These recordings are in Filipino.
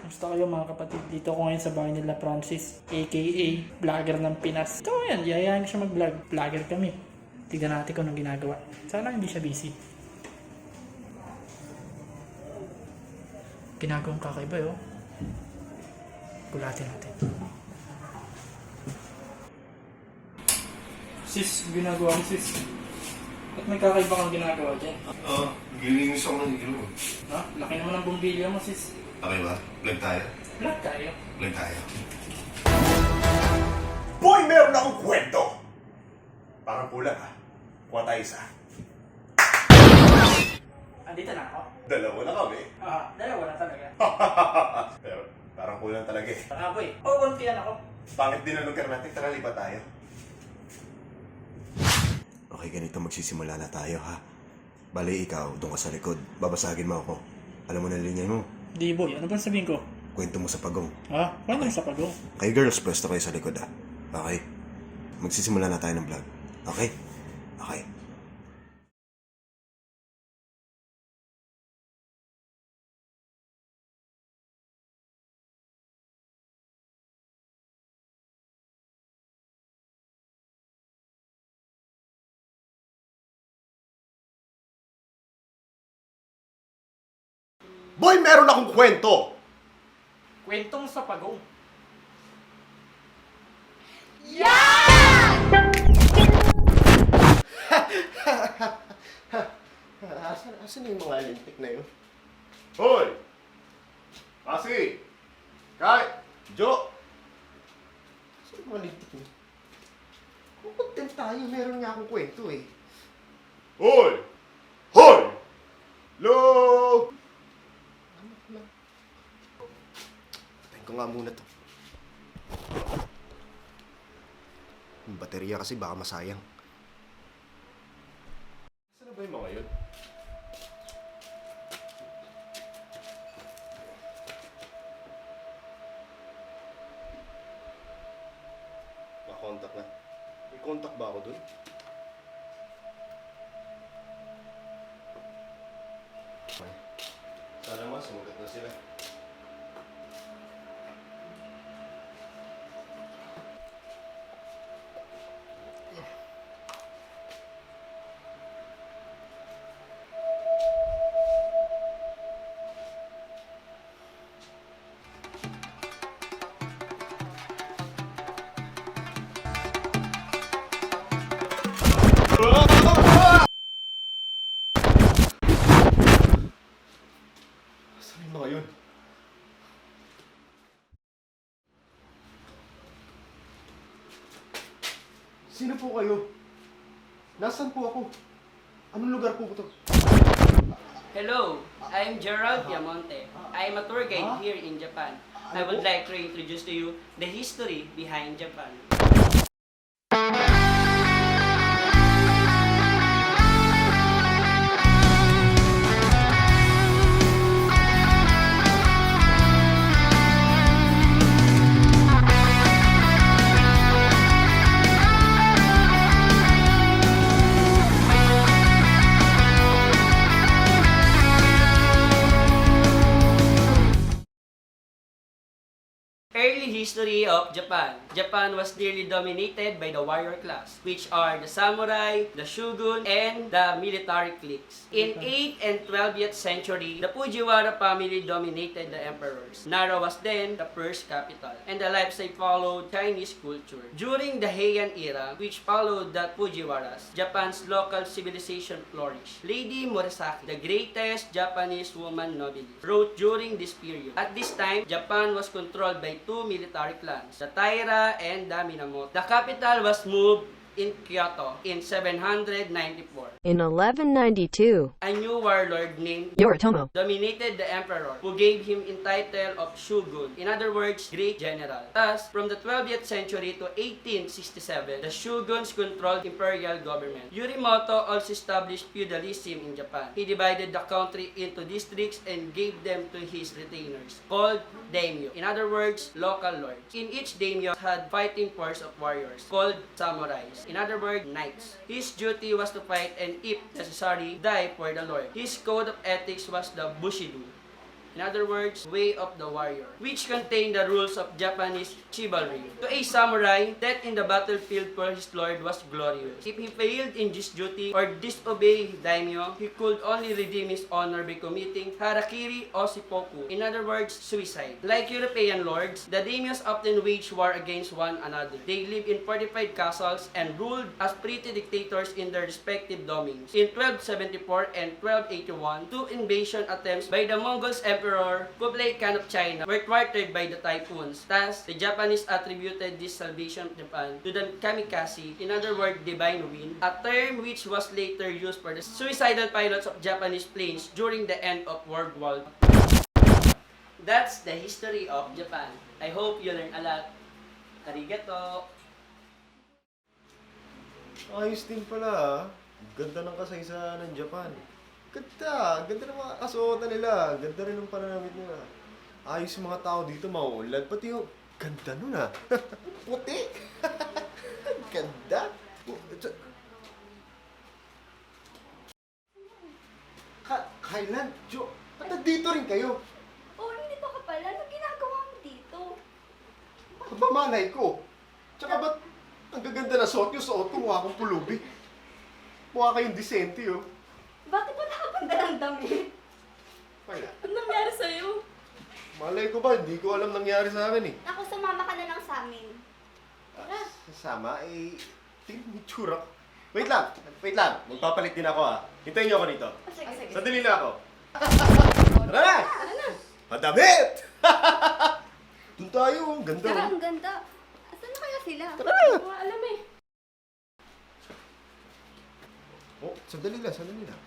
Gusto kayo mga kapatid, dito ko ngayon sa bahay nila Francis, aka vlogger ng Pinas. Ito yan, yayain ko siya mag-vlog. Vlogger kami. Tignan natin kung anong ginagawa. Sana hindi siya busy. Ginagawang kakaiba yun. Gulatin natin. Sis, ginagawa ko sis. Ba't may kakaiba kang ginagawa dyan? Oo, gilinis ako ng ilong. Ha? Laki naman ang bumbilya mo sis. Okay ba? Vlog tayo? Vlog tayo. Vlog tayo. Boy, meron akong kwento! Parang kulang ha. Kuha tayo isa. Andito na ako. Dalawa na kami. Dalawa na talaga. Pero parang kulang talaga eh. Baka boy, pupuntihan ako. Pangit din ang lugar natin. Tara, liba tayo. Okay, ganito magsisimula na tayo ha. Bali, ikaw, doon ka sa likod. Babasagin mo ako. Alam mo na linya mo. Di boy, ano bang sabihin ko? Kwento mo sa pagong. Kwento mo sa pagong. Kayo girls, pwesto kayo sa likod ha. Okay? Magsisimula na tayo ng vlog. Okay? Okay. Boy, meron akong kwento! Kwentong sa pagong. Asan yung mga lintik na yun? Hoy! Asi! Kai! Jo! Asan yung mga lintik na yun? Kung content tayo, meron nga akong kwento eh. Hoy! Hoy! Hello! Patayin ko nga muna to. Yung baterya kasi baka masayang. Saan na ba yung mga yun? Contact na. May contact ba ako dun? Okay. Sana naman, sumulat na sila. Saan yung mga yun? Sino po kayo? Nasaan po ako? Anong lugar po ito? Hello, I'm Gerald Diamonte. I'm a tour guide here in Japan. I would like to introduce to you the history behind Japan. Early history of Japan. Japan was nearly dominated by the warrior class, which are the samurai, the shogun, and the military cliques. In 8th and 12th century, the Fujiwara family dominated the emperors. Nara was then the first capital, and the lifestyle followed Chinese culture. During the Heian era, which followed the Fujiwaras, Japan's local civilization flourished. Lady Murasaki, the greatest Japanese woman novelist, wrote during this period. At this time, Japan was controlled by two military clans, the Taira and the Minamoto. The capital was moved in Kyoto in 794. In 1192, A new warlord named Yoritomo dominated the emperor, who gave him in title of shogun, in other words, great general. Thus, from the 12th century to 1867, the shoguns controlled imperial government. Yoritomo also established feudalism in Japan. He divided the country into districts and gave them to his retainers, called daimyo, in other words, local lords. In each daimyo had fighting force of warriors, called samurais, in other words, knights. His duty was to fight and, if necessary, die for the Lord. His code of ethics was the Bushido. in other words, Way of the Warrior, which contained the rules of Japanese chivalry. To a samurai, death in the battlefield for his lord was glorious. If he failed in this duty or disobeyed his daimyo, he could only redeem his honor by committing harakiri o seppuku, in other words, suicide. Like European lords, the daimyos often waged war against one another. They lived in fortified castles and ruled as pretty dictators in their respective domains. In 1274 and 1281, two invasion attempts by the Mongols Emperor Kublai Khan of China were thwarted by the typhoons. Thus, the Japanese attributed this salvation of Japan to the kamikaze, in other words, divine wind, a term which was later used for the suicidal pilots of Japanese planes during the end of World War II. That's the history of Japan. I hope you learned a lot. Arigato! Ayos din pala ah. Ganda ng kasaysayan ng Japan. Ganda! Ganda ng mga kasuotan nila. Ganda rin ng pananamit nila. Ayos yung mga tao dito, mauunlad. Pati yung ganda nun ah. Puti! Ganda! Kailan? Jo, ba't nandito rin kayo? Oh, nandito ka pala. Ano ginagawa mo dito? Mamalay ko. Tsaka ba't ang gaganda na suot yung suot ko, mukha akong pulubi. Mukha kayong disente, oh. Bakit wala ka pang dalang damit? Wala. Ano nangyari sa'yo? Malay ko ba? Hindi ko alam nangyari sa akin eh. Ako, sumama ka na lang sa amin. Sasama eh. Tingnan mo yung tsura ko. Wait lang. Magpapalit din ako ah. Hintayin niyo ako dito. Sige. Sandali na ako. Tara na! Madamit! Doon tayo. Ang ganda. Tara, Oh. ang ganda. Asan na kaya sila? Tara! Hindi ko nga alam eh. Oh, sandali lang.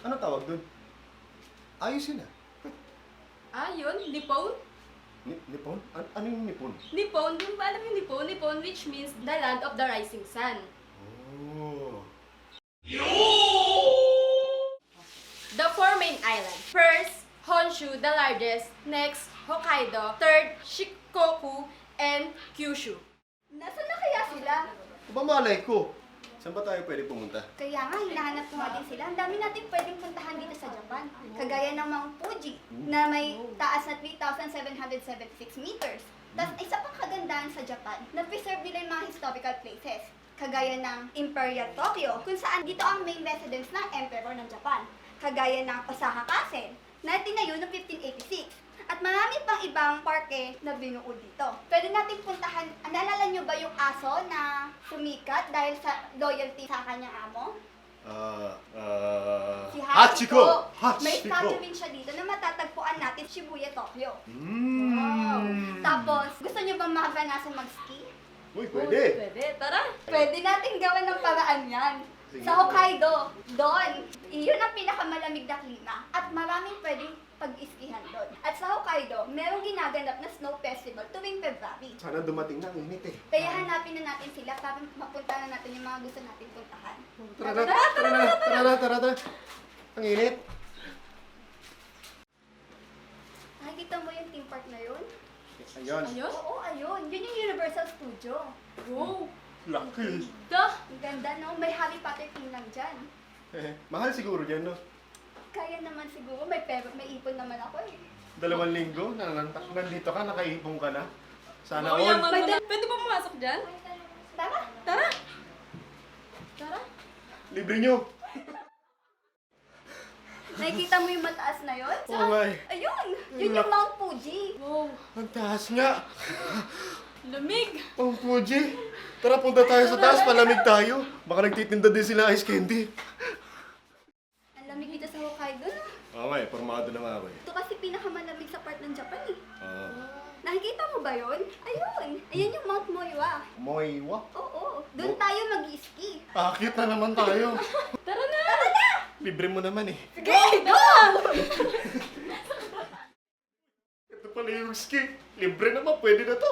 Ano tawag doon? Ayos yun ah. Ah, yun? Nippon? Nippon? Ano yung Nippon? Nippon? Di ba alam yung Nippon? Nippon, which means the land of the rising sun. Oh. The four main islands. First, Honshu, the largest. Next, Hokkaido. Third, Shikoku, and Kyushu. Nasaan na kaya sila? Mamalay ko. Saan ba tayo pwede pumunta? Kaya nga, hinahanap ko nga din sila. Ang dami natin pwedeng puntahan dito sa Japan. Kagaya ng Mount Fuji, na may taas na 3,776 meters. Tapos isa pang kagandahan sa Japan, na-preserve nila yung mga historical places. Kagaya ng Imperial Tokyo, kung saan dito ang main residence ng Emperor ng Japan. Kagaya ng Osaka Castle, na tinayo noong 1586. At marami pang ibang parke na binuo dito. Pwede natin puntahan, naalala nyo ba yung aso na sumikat dahil sa loyalty sa kanyang amo? Si Hachiko! May statue rin siya dito na matatagpuan natin sa Shibuya, Tokyo. Wow! Tapos, gusto nyo ba maranasan mag-ski? Uy, pwede! Pwede, tara! Pwede natin gawan ng paraan yan. Sige. Sa Hokkaido, doon, iyon ang pinakamalamig na klima at maraming pwedeng pag-iskihan doon. At sa Hokkaido, merong ginaganap na snow festival tuwing February. Sana dumating na ang init eh. Kaya hanapin na natin sila para mapunta na natin yung mga gusto natin puntahan. Tara na. Ang init. Nakikita mo yung theme park na yun? Ayun. Oo, ayun. Yun yung Universal Studio. Wow! Laki. Ang ganda, no? May Harry Potter theme lang dyan. Mahal siguro dyan, no? Kaya naman siguro, may ipon naman ako eh. 2 linggo, nandito ka, nakaipong ka na. Sana Oo, all. yaman mo na. Pwede ba pumasok dyan? Tara! Tara! Tara! Libre nyo. Nakikita mo yung mataas na yun? Oo nga eh. Ayun! Yun yung Mount Fuji. Wow! Ang taas nga. Lamig! Ang Fuji. Tara, punta tayo sa taas, palamig tayo. Baka nagtitinda din sila ice candy. Ang lamig dito sa Hokkaido na. Oo nga eh, formado na nga ako eh. Ito kasi pinakamalamig sa part ng Japan eh. Oo. Nakikita mo ba yun? Ayun! Ayun yung Mount Moiwa. Moiwa. Oo, doon tayo mag-ski. Akit na naman tayo. Tara na! Tara na! Libre mo naman eh. Sige, go! Ito pala yung ski. Libre naman, pwede na to.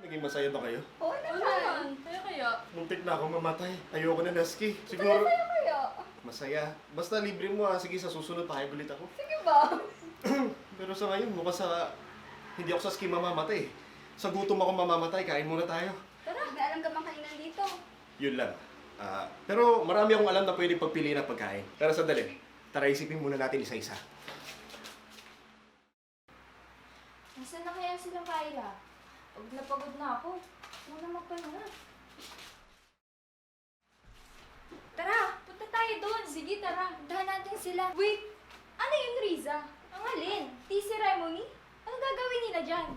Naging masaya ba kayo? Oo Ano naman. naman? Kaya kaya? Muntik na ako mamatay. Ayoko na na-ski. Tara Siguro, tayo kaya. masaya. Basta libre mo ah. Sige, sa susunod tayo ulit ako. Sige ba? Pero sa ngayon, mukhang sa... Hindi ako sa ski mamamatay. Sa gutom ako mamamatay. Kain muna tayo. Tara, may alam ka bang kainan dito? Yun lang. Pero marami akong alam na pwede pagpiliin ng pagkain. Pero sandali. Tara, isipin muna natin isa-isa. Nasaan na kaya silang Kyla? Pagod na ako. Muna magpahinga. Tara, punta tayo doon. Sige, tara. Puntahan natin sila. Wait! Ano yun, Riza? Ang alin? Tea ceremony? Ano gagawin nila dyan?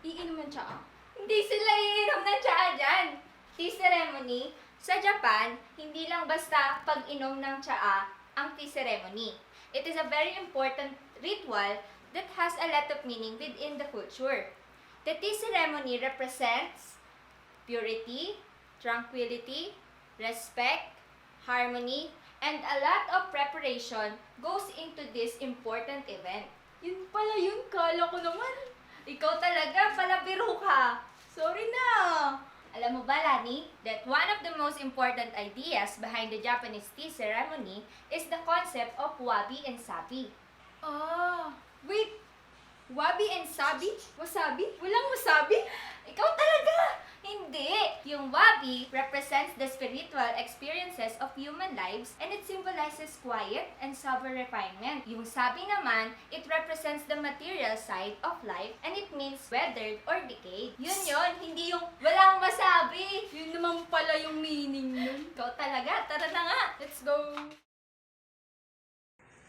Iinom ng tsaa? Hindi sila iinom ng tsaa dyan. Tea ceremony, sa Japan, hindi lang basta pag-inom ng tsaa ang tea ceremony. It is a very important ritual that has a lot of meaning within the culture. The tea ceremony represents purity, tranquility, respect, harmony, and a lot of preparation goes into this important event. Yun pala yun. Kala ko naman. Ikaw talaga, palabiro ka. Sorry na. Alam mo ba, Lani, that one of the most important ideas behind the Japanese tea ceremony is the concept of wabi and sabi. Ah, Wait, wabi and sabi? Wasabi? Walang wasabi? Ikaw talaga! Hindi! Yung wabi represents the spiritual experiences of human lives and it symbolizes quiet and sober refinement. Yung sabi naman, it represents the material side of life and it means weathered or decayed. Yun, hindi yung walang masabi! yun naman pala yung meaning nun. Ikaw talaga, tara na nga! Let's go!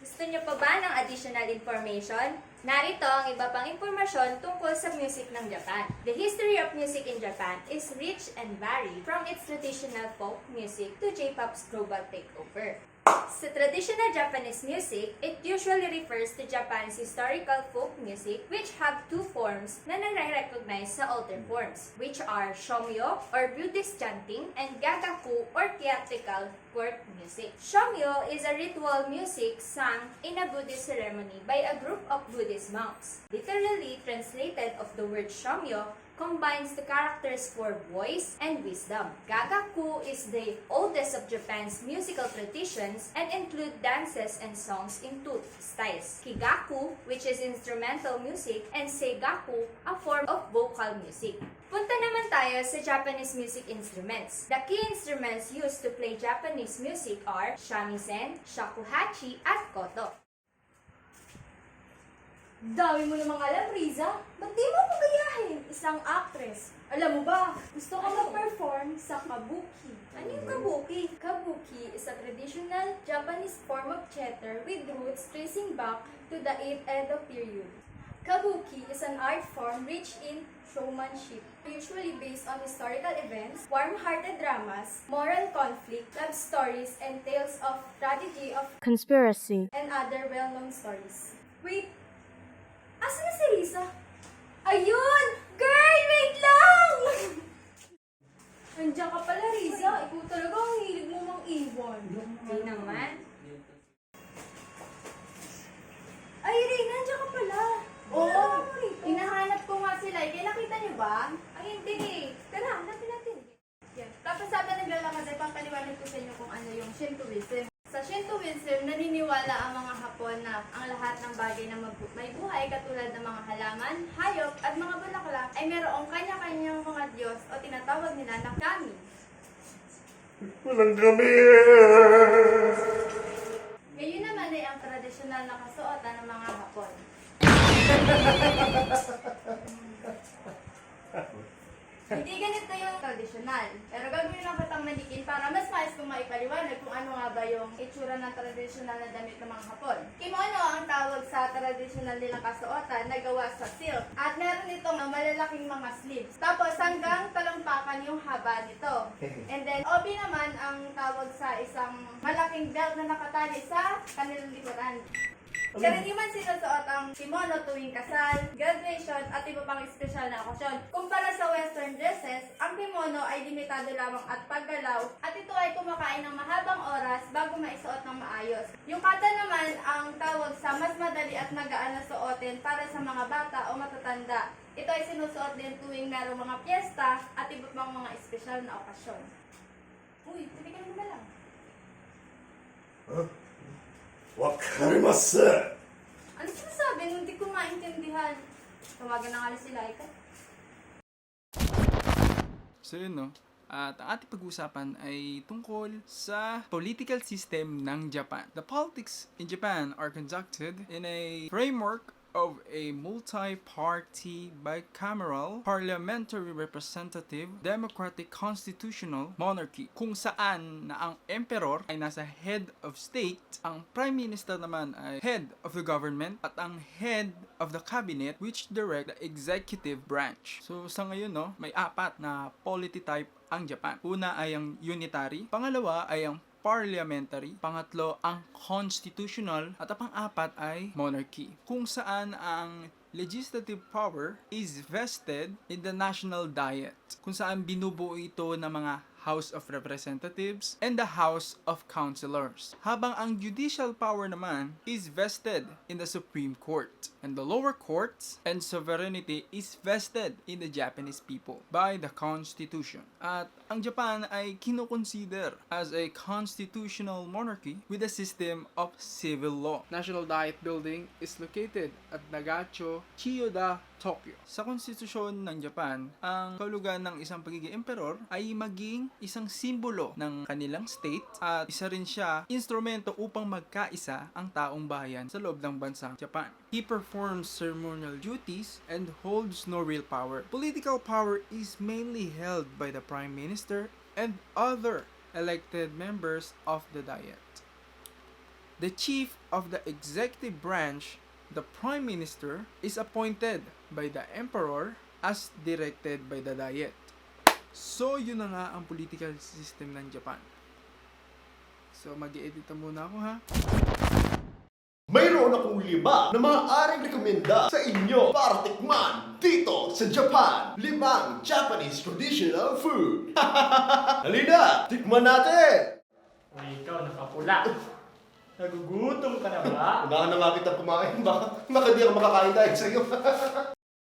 Gusto niyo pa ba ng additional information? Narito ang iba pang impormasyon tungkol sa music ng Japan. The history of music in Japan is rich and varied from its traditional folk music to J-pop's global takeover. Sa traditional Japanese music, it usually refers to Japan's historical folk music which have two forms na nare-recognize sa older forms, which are shomyo or Buddhist chanting and gagaku or theatrical court music. Shomyo is a ritual music sung in a Buddhist ceremony by a group of Buddhist monks. Literally translated of the word shomyo combines the characters for voice and wisdom. Gagaku is the oldest of Japan's musical traditions and include dances and songs in two styles. Kigaku, which is instrumental music, and Seigaku, a form of vocal music. Punta naman tayo sa Japanese music instruments. The key instruments used to play Japanese music are shamisen, shakuhachi, at koto. Dami mo namang alam, Riza. Ba't di mo ako gayahin? Isang actress. Alam mo ba, gusto ko mag-perform sa kabuki. Ano yung kabuki? Kabuki is a traditional Japanese form of theater with roots tracing back to the 8th Edo period. Kabuki is an art form rich in showmanship, usually based on historical events, warm-hearted dramas, moral conflict, love stories, and tales of tragedy of Conspiracy. and other well-known stories. Wait, asa na si Risa? Ayun! Girl, wait lang! Andiyan ka pala, Riza. Ikaw talaga ang hilig mo mang iwan. Hindi naman. Ay, Rina, andiyan ka pala. Oo, hinahanap ko nga sila. Kaya nakita niyo ba? Ay, hindi eh. Tara, hanapin natin. Yan. Tapos sabi naglalakad ay papaliwanag ko sa inyo kung ano yung Shintoism. Sa Shintoism, naniniwala ang mga Hapon na ang lahat ng bagay na may buhay katulad ng mga halaman, hayop, at mga bulaklak ay mayroong kanya-kanyang mga Diyos o tinatawag nila na kami. Walang kami! Ngayon naman ay ang tradisyonal na kasuotan ng mga Hapon. Hindi ganito yung tradisyonal. Pero gagawin lang kitang manikin para mas mais kong maipaliwanag kung ano nga ba yung itsura ng tradisyonal na damit ng mga Hapon. Kimono ang tawag sa tradisyonal nilang kasuotan na gawa sa silk. At meron itong malalaking mga sleeves. Tapos hanggang talampakan yung haba nito. And then obi naman ang tawag sa isang malaking belt na nakatali sa kanilang likuran. Karaniwan sinusuot ang kimono tuwing kasal, graduation, at iba pang espesyal na okasyon. Kumpara sa western dresses, ang kimono ay limitado lamang at paggalaw at ito ay kumakain ng mahabang oras bago maisuot ng maayos. Yung kata naman ang tawag sa mas madali at magaan na suotin para sa mga bata o matatanda. Ito ay sinusuot din tuwing merong mga piyesta at iba pang mga espesyal na okasyon. Uy, tibigan mo na lang. Huh? Wakarimasu! Ano sinasabi? Hindi ko maintindihan. Tawagan na nga sila, ika. So yun no, At ang ating pag-uusapan ay tungkol sa political system ng Japan. The politics in Japan are conducted in a framework of a multi-party bicameral parliamentary representative democratic constitutional monarchy kung saan na ang emperor ay nasa head of state, ang prime minister naman ay head of the government at ang head of the cabinet which direct the executive branch. So sa ngayon may 4 na polity type ang Japan. Una ay ang unitary, pangalawa ay ang parliamentary, pangatlo ang constitutional, at ang pang-4 ay monarchy, kung saan ang legislative power is vested in the national diet, kung saan binubuo ito ng mga House of Representatives and the House of Councilors, habang ang judicial power naman is vested in the Supreme Court, and the lower courts and sovereignty is vested in the Japanese people by the Constitution. At ang Japan ay kinoconsider as a constitutional monarchy with a system of civil law. National Diet Building is located at Nagacho, Chiyoda, Tokyo. Sa konstitusyon ng Japan, ang kahulugan ng isang pagiging emperor ay maging isang simbolo ng kanilang state at isa rin siya instrumento upang magkaisa ang taong bayan sa loob ng bansang Japan. He performs ceremonial duties and holds no real power. Political power is mainly held by the Prime Minister and other elected members of the Diet. The chief of the executive branch, the Prime Minister, is appointed by the Emperor as directed by the Diet. So, yun na nga ang political system ng Japan. So, mag-i-edit muna ako ha. Mayroon akong 5 na maaaring rekomenda sa inyo para tikman dito sa Japan. 5 Japanese traditional food. Halina, tikman natin! Uy, ikaw, nakapula. Nagugutom ka na ba? Unahan na nga kita kumain. Baka di ako makakain dahil sa'yo.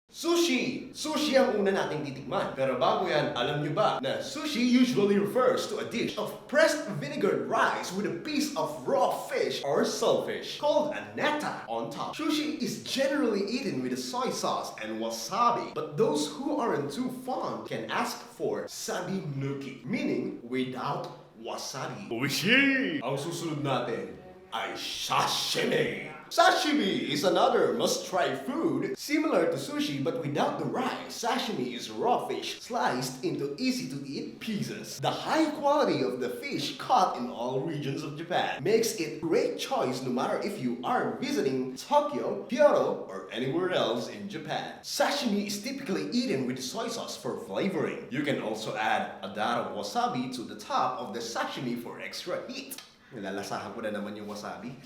Sushi! Sushi ang una nating titikman. Pero bago yan, alam nyo ba na sushi usually refers to a dish of pressed vinegared rice with a piece of raw fish or saltfish called a neta on top. Sushi is generally eaten with a soy sauce and wasabi, but those who aren't too fond can ask for sabi nuki, meaning without wasabi. Oishi! Ang susunod natin ay sashimi. Sashimi is another must-try food similar to sushi but without the rice. Sashimi is raw fish sliced into easy-to-eat pieces. The high quality of the fish caught in all regions of Japan makes it a great choice no matter if you are visiting Tokyo, Kyoto, or anywhere else in Japan. Sashimi is typically eaten with soy sauce for flavoring. You can also add a dot of wasabi to the top of the sashimi for extra heat. Nilalasahan ko na naman yung wasabi.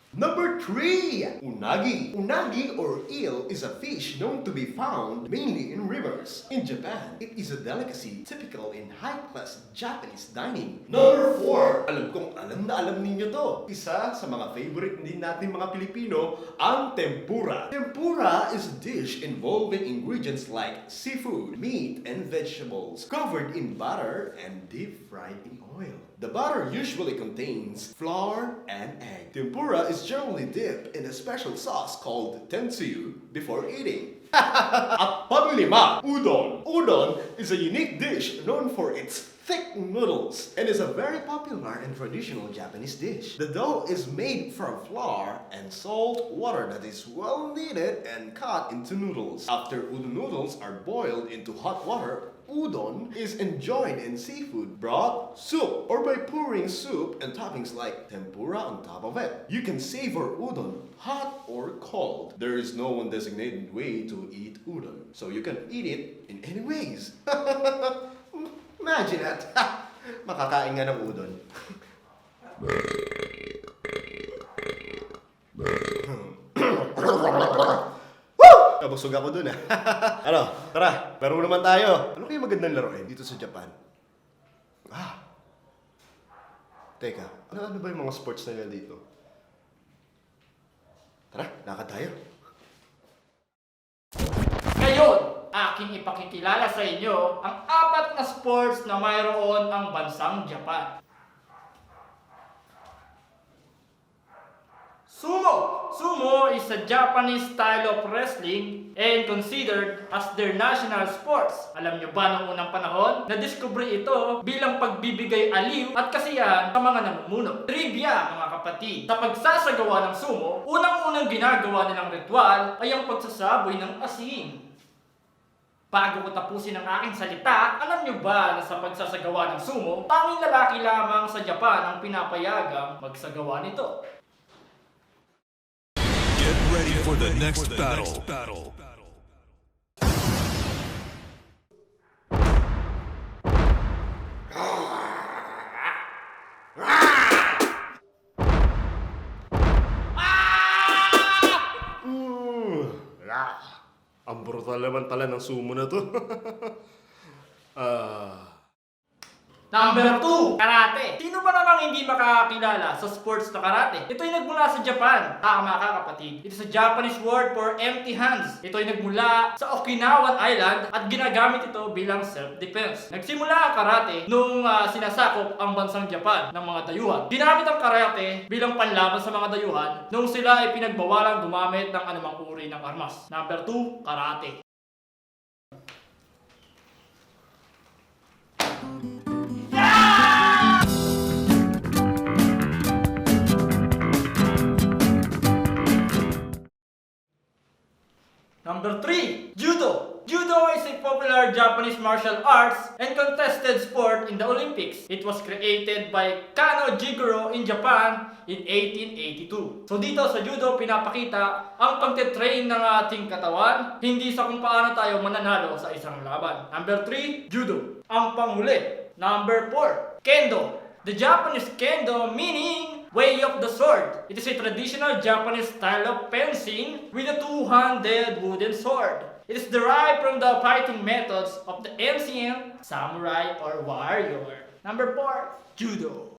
Number 3, unagi. Unagi or eel is a fish known to be found mainly in rivers. In Japan, it is a delicacy typical in high-class Japanese dining. Number 4, alam kong alam na alam ninyo to. Isa sa mga favorite din natin mga Pilipino, ang tempura. Tempura is a dish involving ingredients like seafood, meat, and vegetables, covered in butter and deep-fried in oil. The butter usually contains flour and egg. Tempura is generally dipped in a special sauce called TENTSUYU before eating. At panglima, udon. Udon is a unique dish known for its thick noodles and is a very popular and traditional Japanese dish. The dough is made from flour and salt water that is well kneaded and cut into noodles. After udon noodles are boiled into hot water, udon is enjoyed in seafood, broth, soup, or by pouring soup and toppings like tempura on top of it. You can savor udon hot or cold. There is no one designated way to eat udon, so you can eat it in any ways. Imagine that. Makakain nga ng udon. Nabusog ako dun Ano, tara, laro naman tayo. Ano kayo magandang laruin dito sa Japan? Teka, ano ba yung mga sports nila dito? Tara, lakad tayo. Ngayon, aking ipakikilala sa inyo ang 4 na sports na mayroon ang bansang Japan. Sumo! Sumo is is a Japanese style of wrestling and considered as their national sports. Alam nyo ba noong unang panahon, na-discover ito bilang pagbibigay aliw at kasiyahan sa mga namumuno. Trivia mga kapatid, sa pagsasagawa ng sumo, unang-unang ginagawa nilang ritual ay ang pagsasaboy ng asin. Bago ko tapusin ang aking salita, alam nyo ba na sa pagsasagawa ng sumo, tanging lalaki lamang sa Japan ang pinapayagang magsagawa nito? Get ready for the next battle. Ang brutal naman pala ng sumo na to. Number 2, karate. Sino ba namang hindi makakakilala sa sports na karate? Ito ay nagmula sa Japan. Tama ka kapatid. It is a Japanese word for empty hands. Ito ay nagmula sa Okinawan Island at ginagamit ito bilang self-defense. Nagsimula ang karate nung sinasakop ang bansang Japan ng mga dayuhan. Ginamit ang karate bilang panlaban sa mga dayuhan nung sila ay pinagbawalang gumamit ng anumang uri ng armas. Number 2, karate. Number 3, Judo. Judo is a popular Japanese martial arts and contested sport in the Olympics. It was created by Kano Jigoro in Japan in 1882. So dito sa Judo, pinapakita ang pagte-train ng ating katawan, hindi sa kung paano tayo mananalo sa isang laban. Number 3, Judo. Ang panghuli. Number 4, Kendo. The Japanese Kendo meaning way of the sword. It is a traditional Japanese style of fencing with a two-handed wooden sword. It is derived from the fighting methods of the ancient samurai or warrior. Number 4, Judo.